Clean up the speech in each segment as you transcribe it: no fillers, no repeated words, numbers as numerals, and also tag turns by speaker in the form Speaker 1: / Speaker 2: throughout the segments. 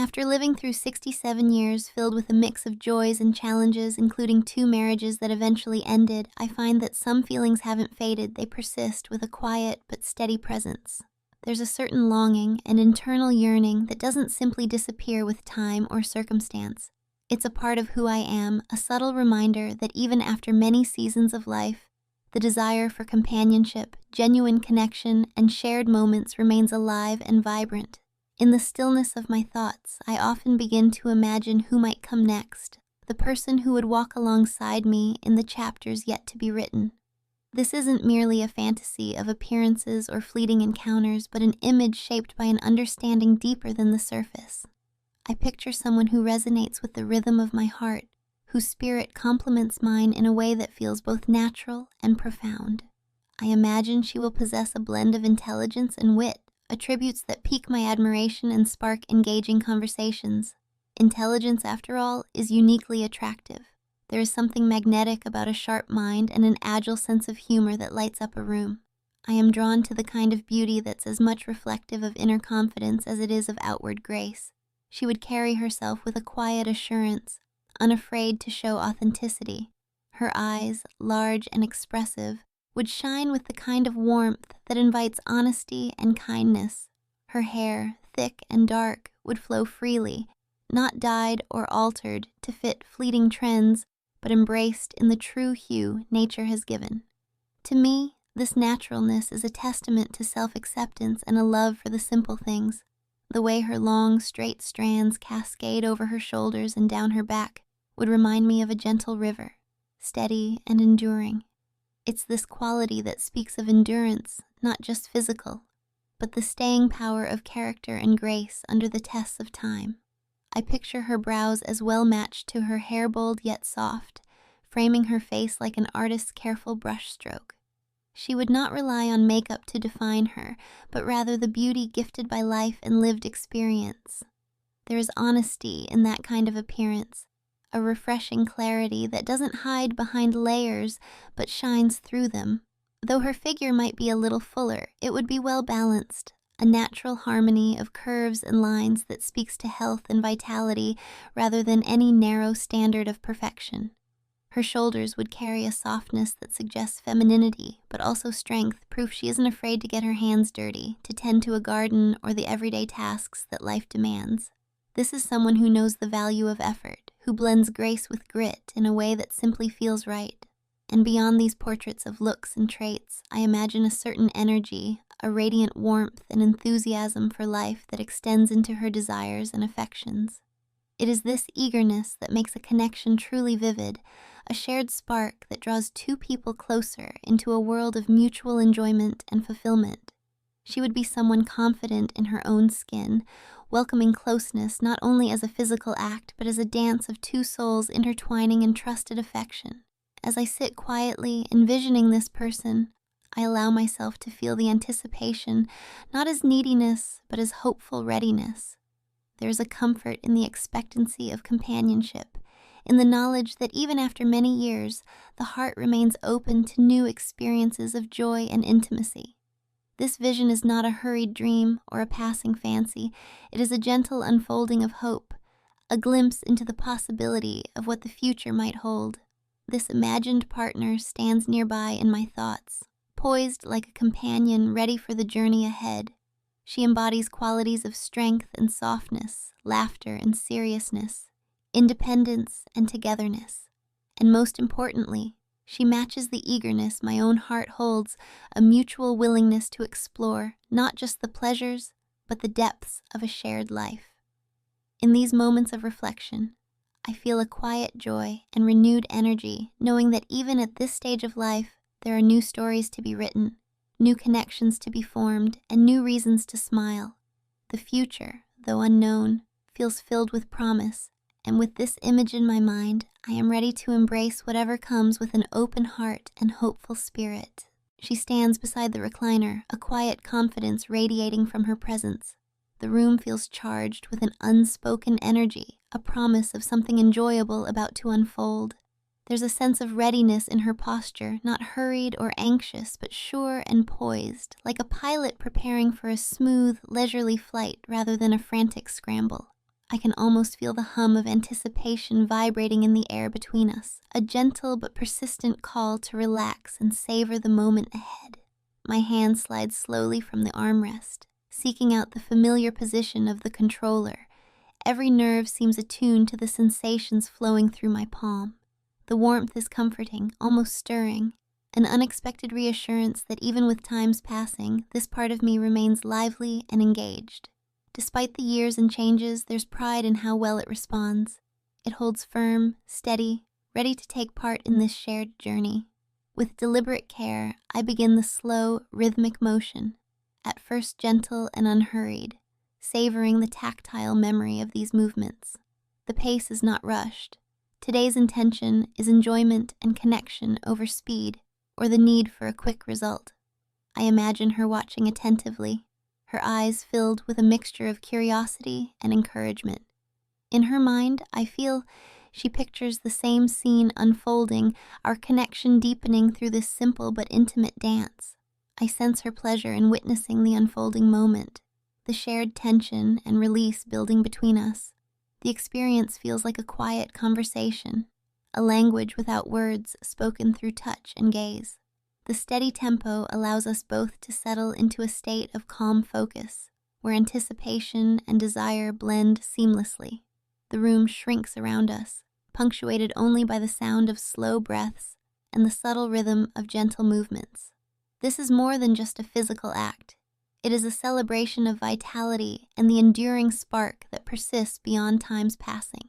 Speaker 1: After living through 67 years filled with a mix of joys and challenges, including 2 marriages that eventually ended, I find that some feelings haven't faded, they persist with a quiet but steady presence. There's a certain longing, an internal yearning that doesn't simply disappear with time or circumstance. It's a part of who I am, a subtle reminder that even after many seasons of life, the desire for companionship, genuine connection, and shared moments remains alive and vibrant. In the stillness of my thoughts, I often begin to imagine who might come next, the person who would walk alongside me in the chapters yet to be written. This isn't merely a fantasy of appearances or fleeting encounters, but an image shaped by an understanding deeper than the surface. I picture someone who resonates with the rhythm of my heart, whose spirit complements mine in a way that feels both natural and profound. I imagine she will possess a blend of intelligence and wit, attributes that pique my admiration and spark engaging conversations. Intelligence, after all, is uniquely attractive. There is something magnetic about a sharp mind and an agile sense of humor that lights up a room. I am drawn to the kind of beauty that's as much reflective of inner confidence as it is of outward grace. She would carry herself with a quiet assurance, unafraid to show authenticity. Her eyes, large and expressive, would shine with the kind of warmth that invites honesty and kindness. Her hair, thick and dark, would flow freely, not dyed or altered to fit fleeting trends, but embraced in the true hue nature has given. To me, this naturalness is a testament to self-acceptance and a love for the simple things. The way her long, straight strands cascade over her shoulders and down her back would remind me of a gentle river, steady and enduring. It's this quality that speaks of endurance, not just physical, but the staying power of character and grace under the tests of time. I picture her brows as well matched to her hair, bold yet soft, framing her face like an artist's careful brushstroke. She would not rely on makeup to define her, but rather the beauty gifted by life and lived experience. There is honesty in that kind of appearance, a refreshing clarity that doesn't hide behind layers but shines through them. Though her figure might be a little fuller, it would be well balanced, a natural harmony of curves and lines that speaks to health and vitality rather than any narrow standard of perfection. Her shoulders would carry a softness that suggests femininity, but also strength, proof she isn't afraid to get her hands dirty, to tend to a garden or the everyday tasks that life demands. This is someone who knows the value of effort, who blends grace with grit in a way that simply feels right. And beyond these portraits of looks and traits, I imagine a certain energy, a radiant warmth and enthusiasm for life that extends into her desires and affections. It is this eagerness that makes a connection truly vivid, a shared spark that draws 2 people closer into a world of mutual enjoyment and fulfillment. She would be someone confident in her own skin, welcoming closeness not only as a physical act, but as a dance of 2 souls intertwining in trusted affection. As I sit quietly envisioning this person, I allow myself to feel the anticipation, not as neediness, but as hopeful readiness. There is a comfort in the expectancy of companionship, in the knowledge that even after many years, the heart remains open to new experiences of joy and intimacy. This vision is not a hurried dream or a passing fancy. It is a gentle unfolding of hope, a glimpse into the possibility of what the future might hold. This imagined partner stands nearby in my thoughts, poised like a companion ready for the journey ahead. She embodies qualities of strength and softness, laughter and seriousness, independence and togetherness. And most importantly, she matches the eagerness my own heart holds, a mutual willingness to explore not just the pleasures, but the depths of a shared life. In these moments of reflection, I feel a quiet joy and renewed energy, knowing that even at this stage of life, there are new stories to be written, new connections to be formed, and new reasons to smile. The future, though unknown, feels filled with promise, and with this image in my mind, I am ready to embrace whatever comes with an open heart and hopeful spirit. She stands beside the recliner, a quiet confidence radiating from her presence. The room feels charged with an unspoken energy, a promise of something enjoyable about to unfold. There's a sense of readiness in her posture, not hurried or anxious, but sure and poised, like a pilot preparing for a smooth, leisurely flight rather than a frantic scramble. I can almost feel the hum of anticipation vibrating in the air between us, a gentle but persistent call to relax and savor the moment ahead. My hand slides slowly from the armrest, seeking out the familiar position of the controller. Every nerve seems attuned to the sensations flowing through my palm. The warmth is comforting, almost stirring, an unexpected reassurance that even with time's passing, this part of me remains lively and engaged. Despite the years and changes, there's pride in how well it responds. It holds firm, steady, ready to take part in this shared journey. With deliberate care, I begin the slow, rhythmic motion, at first gentle and unhurried, savoring the tactile memory of these movements. The pace is not rushed. Today's intention is enjoyment and connection over speed or the need for a quick result. I imagine her watching attentively, her eyes filled with a mixture of curiosity and encouragement. In her mind, I feel she pictures the same scene unfolding, our connection deepening through this simple but intimate dance. I sense her pleasure in witnessing the unfolding moment, the shared tension and release building between us. The experience feels like a quiet conversation, a language without words spoken through touch and gaze. The steady tempo allows us both to settle into a state of calm focus, where anticipation and desire blend seamlessly. The room shrinks around us, punctuated only by the sound of slow breaths and the subtle rhythm of gentle movements. This is more than just a physical act. It is a celebration of vitality and the enduring spark that persists beyond time's passing.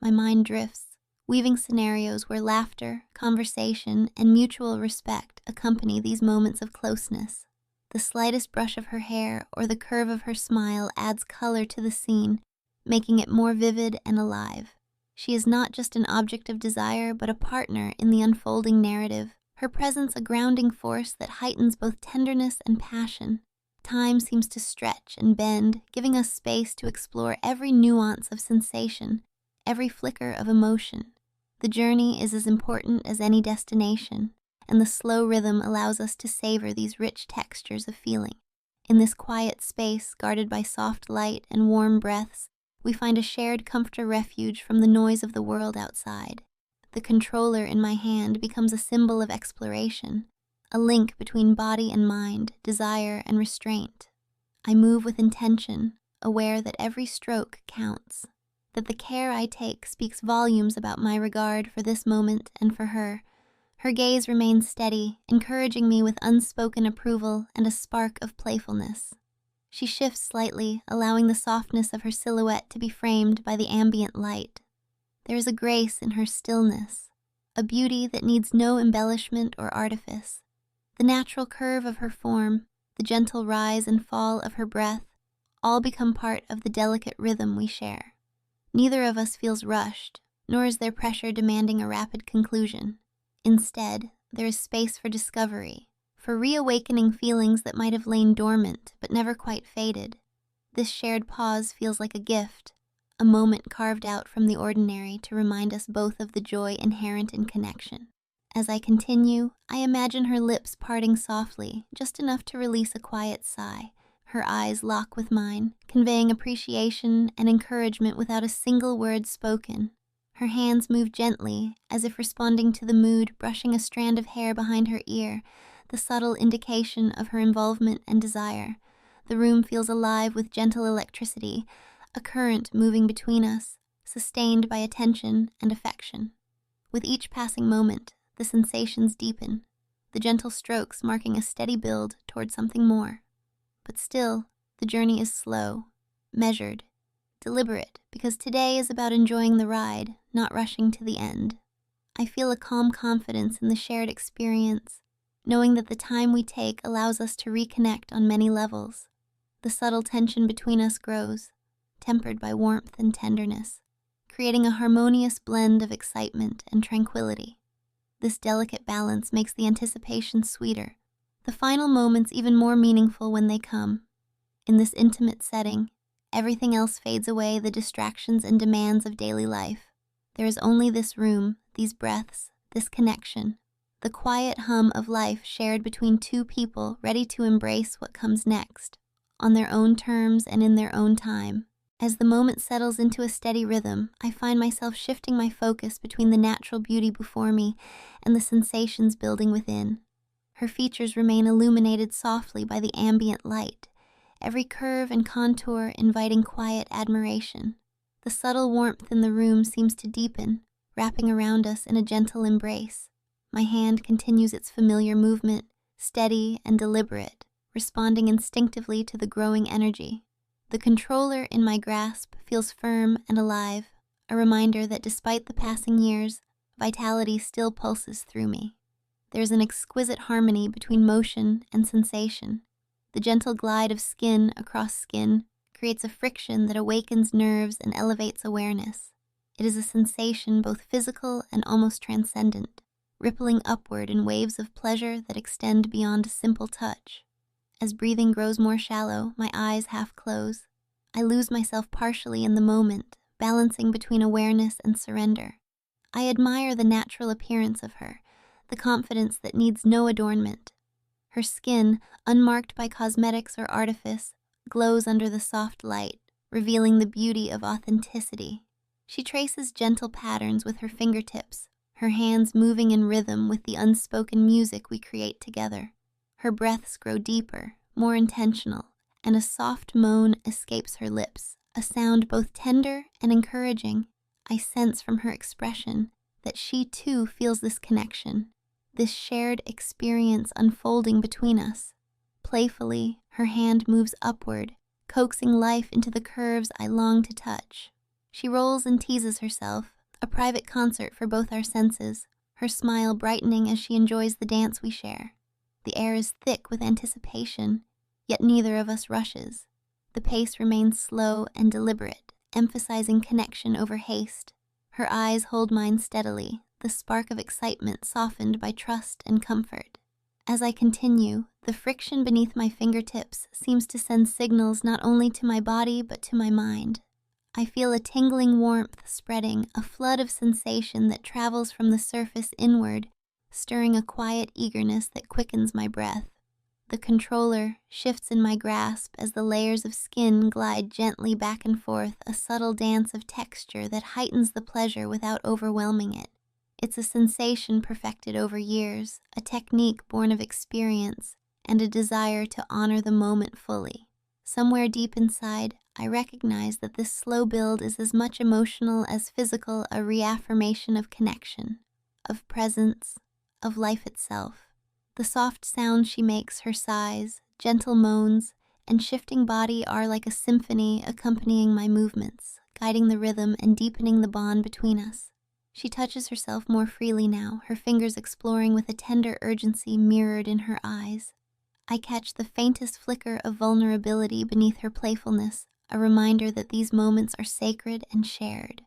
Speaker 1: My mind drifts, weaving scenarios where laughter, conversation, and mutual respect accompany these moments of closeness. The slightest brush of her hair or the curve of her smile adds color to the scene, making it more vivid and alive. She is not just an object of desire, but a partner in the unfolding narrative, her presence a grounding force that heightens both tenderness and passion. Time seems to stretch and bend, giving us space to explore every nuance of sensation, every flicker of emotion. The journey is as important as any destination, and the slow rhythm allows us to savor these rich textures of feeling. In this quiet space, guarded by soft light and warm breaths, we find a shared comforter refuge from the noise of the world outside. The controller in my hand becomes a symbol of exploration, a link between body and mind, desire and restraint. I move with intention, aware that every stroke counts, that the care I take speaks volumes about my regard for this moment and for her. Her gaze remains steady, encouraging me with unspoken approval and a spark of playfulness. She shifts slightly, allowing the softness of her silhouette to be framed by the ambient light. There is a grace in her stillness, a beauty that needs no embellishment or artifice. The natural curve of her form, the gentle rise and fall of her breath, all become part of the delicate rhythm we share. Neither of us feels rushed, nor is there pressure demanding a rapid conclusion. Instead, there is space for discovery, for reawakening feelings that might have lain dormant but never quite faded. This shared pause feels like a gift, a moment carved out from the ordinary to remind us both of the joy inherent in connection. As I continue, I imagine her lips parting softly, just enough to release a quiet sigh. Her eyes lock with mine, conveying appreciation and encouragement without a single word spoken. Her hands move gently, as if responding to the mood, brushing a strand of hair behind her ear, the subtle indication of her involvement and desire. The room feels alive with gentle electricity, a current moving between us, sustained by attention and affection. With each passing moment, the sensations deepen, the gentle strokes marking a steady build toward something more. But still, the journey is slow, measured, deliberate, because today is about enjoying the ride, not rushing to the end. I feel a calm confidence in the shared experience, knowing that the time we take allows us to reconnect on many levels. The subtle tension between us grows, tempered by warmth and tenderness, creating a harmonious blend of excitement and tranquility. This delicate balance makes the anticipation sweeter, the final moments even more meaningful when they come. In this intimate setting, everything else fades away, the distractions and demands of daily life. There is only this room, these breaths, this connection, the quiet hum of life shared between two people ready to embrace what comes next, on their own terms and in their own time. As the moment settles into a steady rhythm, I find myself shifting my focus between the natural beauty before me and the sensations building within. Her features remain illuminated softly by the ambient light, every curve and contour inviting quiet admiration. The subtle warmth in the room seems to deepen, wrapping around us in a gentle embrace. My hand continues its familiar movement, steady and deliberate, responding instinctively to the growing energy. The controller in my grasp feels firm and alive, a reminder that despite the passing years, vitality still pulses through me. There's an exquisite harmony between motion and sensation. The gentle glide of skin across skin creates a friction that awakens nerves and elevates awareness. It is a sensation both physical and almost transcendent, rippling upward in waves of pleasure that extend beyond a simple touch. As breathing grows more shallow, my eyes half close. I lose myself partially in the moment, balancing between awareness and surrender. I admire the natural appearance of her, the confidence that needs no adornment. Her skin, unmarked by cosmetics or artifice, glows under the soft light, revealing the beauty of authenticity. She traces gentle patterns with her fingertips, her hands moving in rhythm with the unspoken music we create together. Her breaths grow deeper, more intentional, and a soft moan escapes her lips, a sound both tender and encouraging. I sense from her expression that she too feels this connection, this shared experience unfolding between us. Playfully, her hand moves upward, coaxing life into the curves I long to touch. She rolls and teases herself, a private concert for both our senses, her smile brightening as she enjoys the dance we share. The air is thick with anticipation, yet neither of us rushes. The pace remains slow and deliberate, emphasizing connection over haste. Her eyes hold mine steadily, the spark of excitement softened by trust and comfort. As I continue, the friction beneath my fingertips seems to send signals not only to my body but to my mind. I feel a tingling warmth spreading, a flood of sensation that travels from the surface inward, stirring a quiet eagerness that quickens my breath. The controller shifts in my grasp as the layers of skin glide gently back and forth, a subtle dance of texture that heightens the pleasure without overwhelming it. It's a sensation perfected over years, a technique born of experience, and a desire to honor the moment fully. Somewhere deep inside, I recognize that this slow build is as much emotional as physical, a reaffirmation of connection, of presence, of life itself. The soft sounds she makes, her sighs, gentle moans, and shifting body are like a symphony accompanying my movements, guiding the rhythm and deepening the bond between us. She touches herself more freely now, her fingers exploring with a tender urgency mirrored in her eyes. I catch the faintest flicker of vulnerability beneath her playfulness, a reminder that these moments are sacred and shared.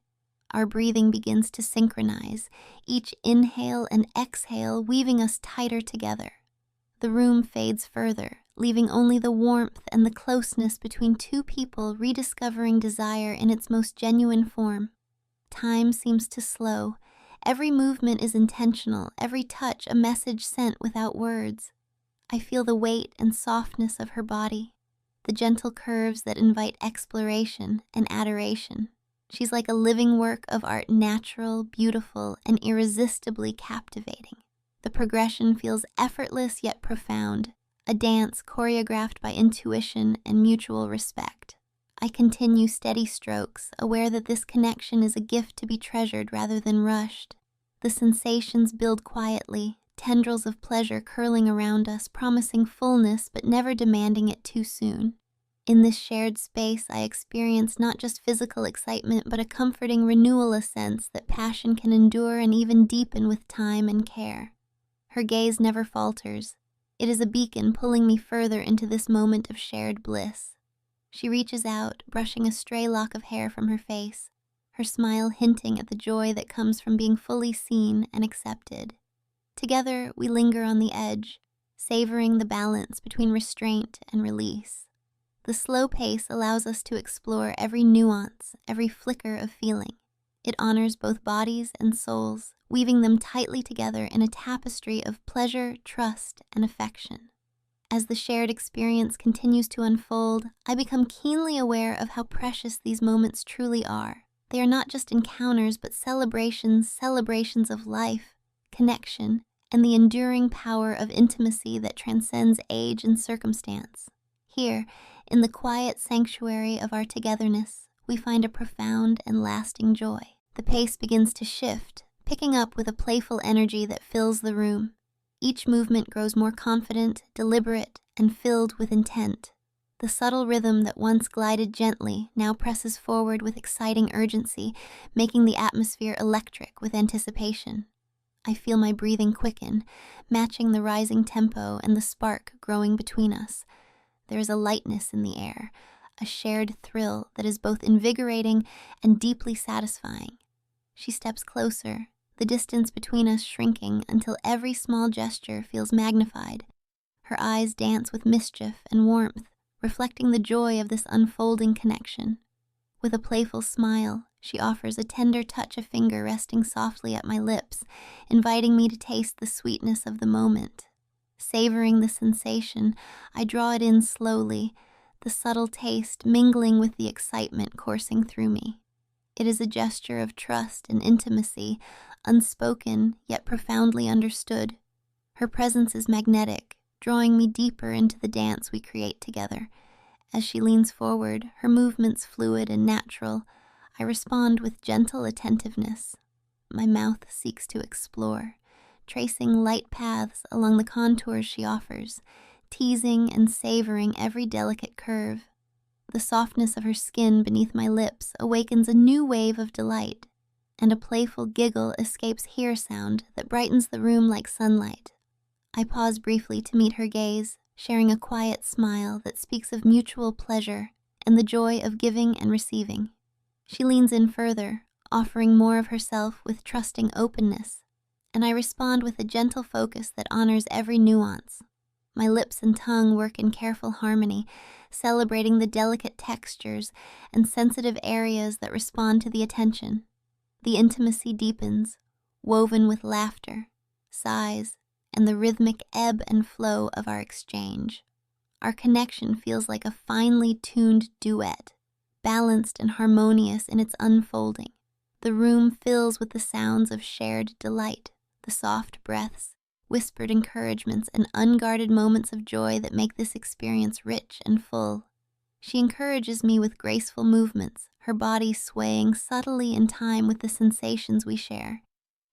Speaker 1: Our breathing begins to synchronize, each inhale and exhale weaving us tighter together. The room fades further, leaving only the warmth and the closeness between two people rediscovering desire in its most genuine form. Time seems to slow. Every movement is intentional, every touch a message sent without words. I feel the weight and softness of her body, the gentle curves that invite exploration and adoration. She's like a living work of art, natural, beautiful, and irresistibly captivating. The progression feels effortless yet profound, a dance choreographed by intuition and mutual respect. I continue steady strokes, aware that this connection is a gift to be treasured rather than rushed. The sensations build quietly, tendrils of pleasure curling around us, promising fullness but never demanding it too soon. In this shared space, I experience not just physical excitement, but a comforting renewal, a sense that passion can endure and even deepen with time and care. Her gaze never falters. It is a beacon pulling me further into this moment of shared bliss. She reaches out, brushing a stray lock of hair from her face, her smile hinting at the joy that comes from being fully seen and accepted. Together, we linger on the edge, savoring the balance between restraint and release. The slow pace allows us to explore every nuance, every flicker of feeling. It honors both bodies and souls, weaving them tightly together in a tapestry of pleasure, trust, and affection. As the shared experience continues to unfold, I become keenly aware of how precious these moments truly are. They are not just encounters, but celebrations of life, connection, and the enduring power of intimacy that transcends age and circumstance. Here, in the quiet sanctuary of our togetherness, we find a profound and lasting joy. The pace begins to shift, picking up with a playful energy that fills the room. Each movement grows more confident, deliberate, and filled with intent. The subtle rhythm that once glided gently now presses forward with exciting urgency, making the atmosphere electric with anticipation. I feel my breathing quicken, matching the rising tempo and the spark growing between us. There is a lightness in the air, a shared thrill that is both invigorating and deeply satisfying. She steps closer, the distance between us shrinking until every small gesture feels magnified. Her eyes dance with mischief and warmth, reflecting the joy of this unfolding connection. With a playful smile, she offers a tender touch, a finger resting softly at my lips, inviting me to taste the sweetness of the moment. Savoring the sensation, I draw it in slowly, the subtle taste mingling with the excitement coursing through me. It is a gesture of trust and intimacy, unspoken yet profoundly understood. Her presence is magnetic, drawing me deeper into the dance we create together. As she leans forward, her movements fluid and natural, I respond with gentle attentiveness. My mouth seeks to explore, tracing light paths along the contours she offers, teasing and savoring every delicate curve. The softness of her skin beneath my lips awakens a new wave of delight, and a playful giggle escapes hear sound that brightens the room like sunlight. I pause briefly to meet her gaze, sharing a quiet smile that speaks of mutual pleasure and the joy of giving and receiving. She leans in further, offering more of herself with trusting openness, and I respond with a gentle focus that honors every nuance. My lips and tongue work in careful harmony, celebrating the delicate textures and sensitive areas that respond to the attention. The intimacy deepens, woven with laughter, sighs, and the rhythmic ebb and flow of our exchange. Our connection feels like a finely tuned duet, balanced and harmonious in its unfolding. The room fills with the sounds of shared delight, the soft breaths, whispered encouragements, and unguarded moments of joy that make this experience rich and full. She encourages me with graceful movements, her body swaying subtly in time with the sensations we share.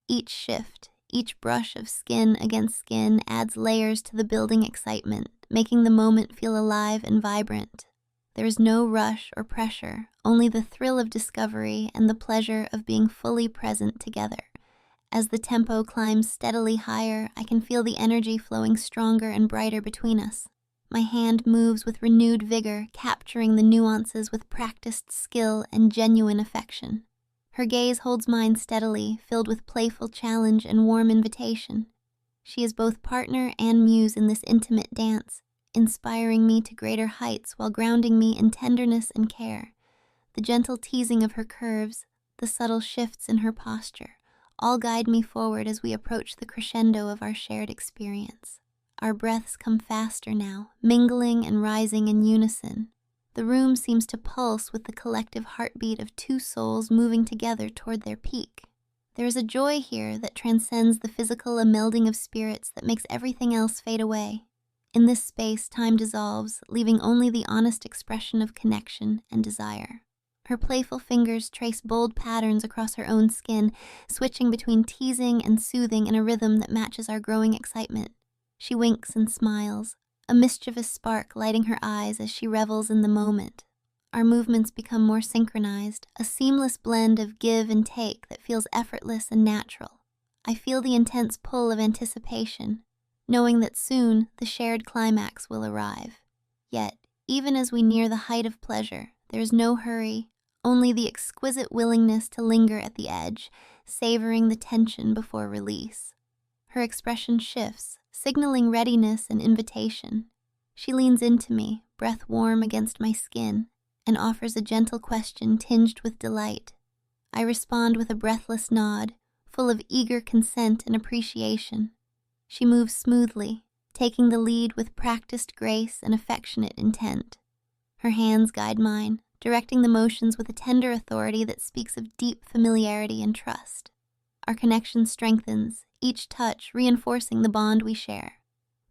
Speaker 1: Each shift, each brush of skin against skin adds layers to the building excitement, making the moment feel alive and vibrant. There is no rush or pressure, only the thrill of discovery and the pleasure of being fully present together. As the tempo climbs steadily higher, I can feel the energy flowing stronger and brighter between us. My hand moves with renewed vigor, capturing the nuances with practiced skill and genuine affection. Her gaze holds mine steadily, filled with playful challenge and warm invitation. She is both partner and muse in this intimate dance, inspiring me to greater heights while grounding me in tenderness and care. The gentle teasing of her curves, the subtle shifts in her posture, all guide me forward as we approach the crescendo of our shared experience. Our breaths come faster now, mingling and rising in unison. The room seems to pulse with the collective heartbeat of two souls moving together toward their peak. There is a joy here that transcends the physical, a melding of spirits that makes everything else fade away. In this space, time dissolves, leaving only the honest expression of connection and desire. Her playful fingers trace bold patterns across her own skin, switching between teasing and soothing in a rhythm that matches our growing excitement. She winks and smiles, a mischievous spark lighting her eyes as she revels in the moment. Our movements become more synchronized, a seamless blend of give and take that feels effortless and natural. I feel the intense pull of anticipation, knowing that soon the shared climax will arrive. Yet, even as we near the height of pleasure, there is no hurry, only the exquisite willingness to linger at the edge, savoring the tension before release. Her expression shifts, signaling readiness and invitation. She leans into me, breath warm against my skin, and offers a gentle question tinged with delight. I respond with a breathless nod, full of eager consent and appreciation. She moves smoothly, taking the lead with practiced grace and affectionate intent. Her hands guide mine, directing the motions with a tender authority that speaks of deep familiarity and trust. Our connection strengthens, each touch reinforcing the bond we share.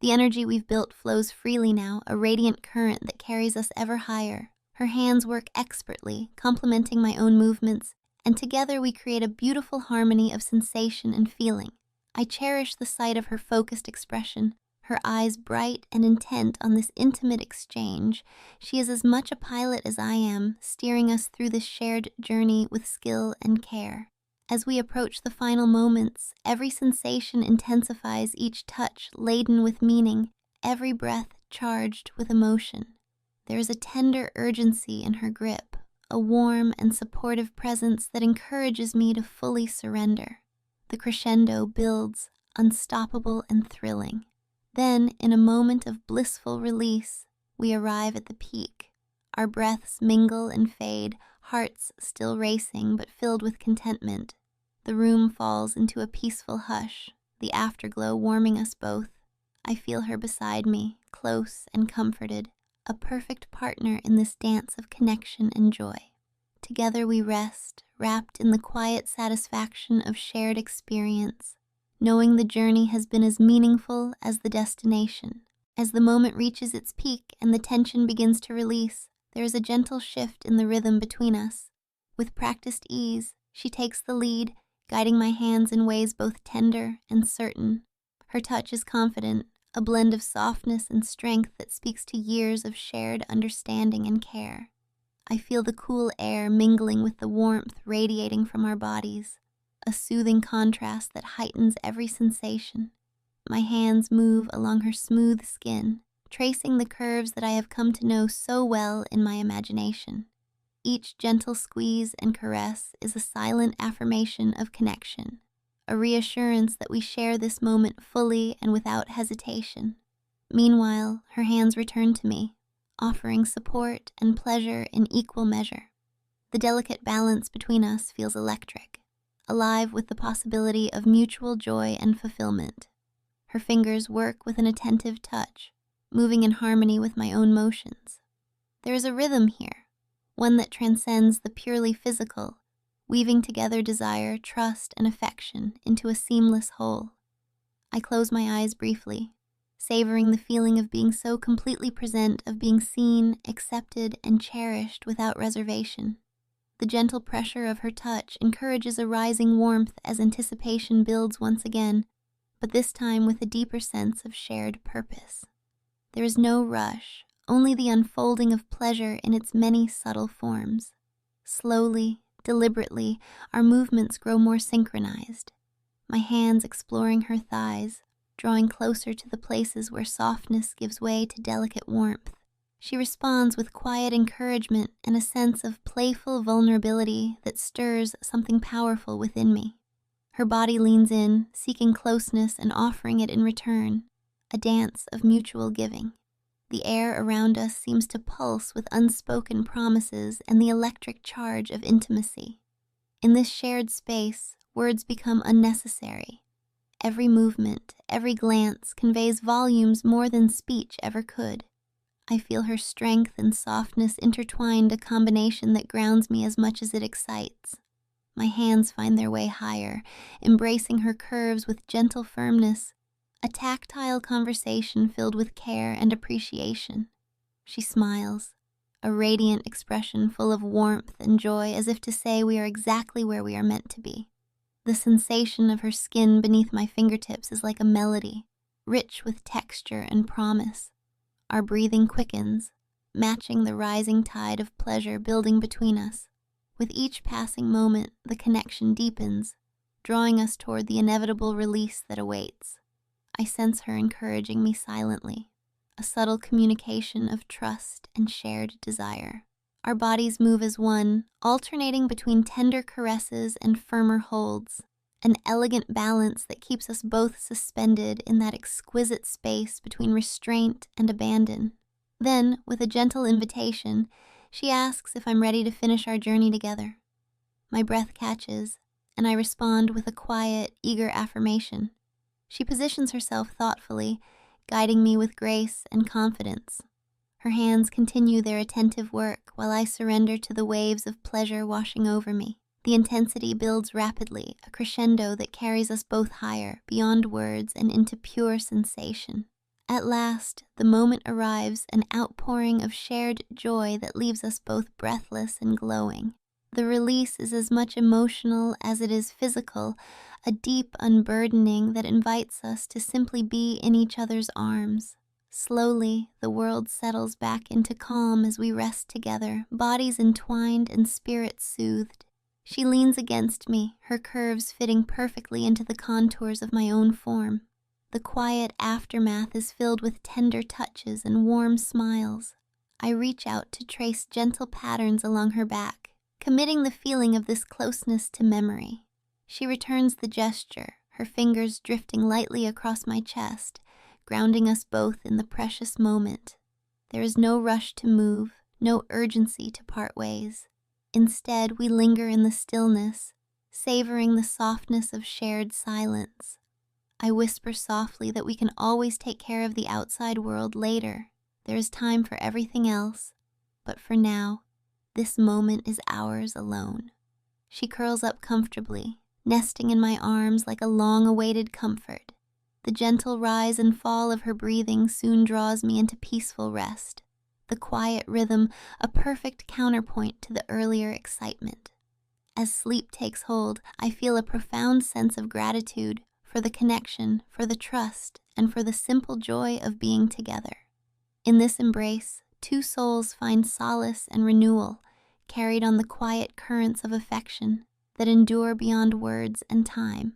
Speaker 1: The energy we've built flows freely now, a radiant current that carries us ever higher. Her hands work expertly, complementing my own movements, and together we create a beautiful harmony of sensation and feeling. I cherish the sight of her focused expression, her eyes bright and intent on this intimate exchange. She is as much a pilot as I am, steering us through this shared journey with skill and care. As we approach the final moments, every sensation intensifies, each touch laden with meaning, every breath charged with emotion. There is a tender urgency in her grip, a warm and supportive presence that encourages me to fully surrender. The crescendo builds, unstoppable and thrilling. Then, in a moment of blissful release, we arrive at the peak. Our breaths mingle and fade, hearts still racing but filled with contentment. The room falls into a peaceful hush, the afterglow warming us both. I feel her beside me, close and comforted, a perfect partner in this dance of connection and joy. Together we rest, wrapped in the quiet satisfaction of shared experience, knowing the journey has been as meaningful as the destination. As the moment reaches its peak and the tension begins to release, there is a gentle shift in the rhythm between us. With practiced ease, she takes the lead, guiding my hands in ways both tender and certain. Her touch is confident, a blend of softness and strength that speaks to years of shared understanding and care. I feel the cool air mingling with the warmth radiating from our bodies, a soothing contrast that heightens every sensation. My hands move along her smooth skin, tracing the curves that I have come to know so well in my imagination. Each gentle squeeze and caress is a silent affirmation of connection, a reassurance that we share this moment fully and without hesitation. Meanwhile, her hands return to me, offering support and pleasure in equal measure. The delicate balance between us feels electric, alive with the possibility of mutual joy and fulfillment. Her fingers work with an attentive touch, moving in harmony with my own motions. There is a rhythm here, one that transcends the purely physical, weaving together desire, trust, and affection into a seamless whole. I close my eyes briefly, savoring the feeling of being so completely present, of being seen, accepted, and cherished without reservation. The gentle pressure of her touch encourages a rising warmth as anticipation builds once again, but this time with a deeper sense of shared purpose. There is no rush, only the unfolding of pleasure in its many subtle forms. Slowly, deliberately, our movements grow more synchronized, my hands exploring her thighs, drawing closer to the places where softness gives way to delicate warmth. She responds with quiet encouragement and a sense of playful vulnerability that stirs something powerful within me. Her body leans in, seeking closeness and offering it in return, a dance of mutual giving. The air around us seems to pulse with unspoken promises and the electric charge of intimacy. In this shared space, words become unnecessary. Every movement, every glance conveys volumes more than speech ever could. I feel her strength and softness intertwined, a combination that grounds me as much as it excites. My hands find their way higher, embracing her curves with gentle firmness, a tactile conversation filled with care and appreciation. She smiles, a radiant expression full of warmth and joy, as if to say we are exactly where we are meant to be. The sensation of her skin beneath my fingertips is like a melody, rich with texture and promise. Our breathing quickens, matching the rising tide of pleasure building between us. With each passing moment, the connection deepens, drawing us toward the inevitable release that awaits. I sense her encouraging me silently, a subtle communication of trust and shared desire. Our bodies move as one, alternating between tender caresses and firmer holds, an elegant balance that keeps us both suspended in that exquisite space between restraint and abandon. Then, with a gentle invitation, she asks if I'm ready to finish our journey together. My breath catches, and I respond with a quiet, eager affirmation. She positions herself thoughtfully, guiding me with grace and confidence. Her hands continue their attentive work while I surrender to the waves of pleasure washing over me. The intensity builds rapidly, a crescendo that carries us both higher, beyond words and into pure sensation. At last, the moment arrives, an outpouring of shared joy that leaves us both breathless and glowing. The release is as much emotional as it is physical, a deep unburdening that invites us to simply be in each other's arms. Slowly, the world settles back into calm as we rest together, bodies entwined and spirits soothed. She leans against me, her curves fitting perfectly into the contours of my own form. The quiet aftermath is filled with tender touches and warm smiles. I reach out to trace gentle patterns along her back, committing the feeling of this closeness to memory. She returns the gesture, her fingers drifting lightly across my chest, grounding us both in the precious moment. There is no rush to move, no urgency to part ways. Instead, we linger in the stillness, savoring the softness of shared silence. I whisper softly that we can always take care of the outside world later. There is time for everything else, but for now, this moment is ours alone. She curls up comfortably, nesting in my arms like a long-awaited comfort. The gentle rise and fall of her breathing soon draws me into peaceful rest, the quiet rhythm a perfect counterpoint to the earlier excitement. As sleep takes hold, I feel a profound sense of gratitude for the connection, for the trust, and for the simple joy of being together. In this embrace, two souls find solace and renewal, carried on the quiet currents of affection that endure beyond words and time.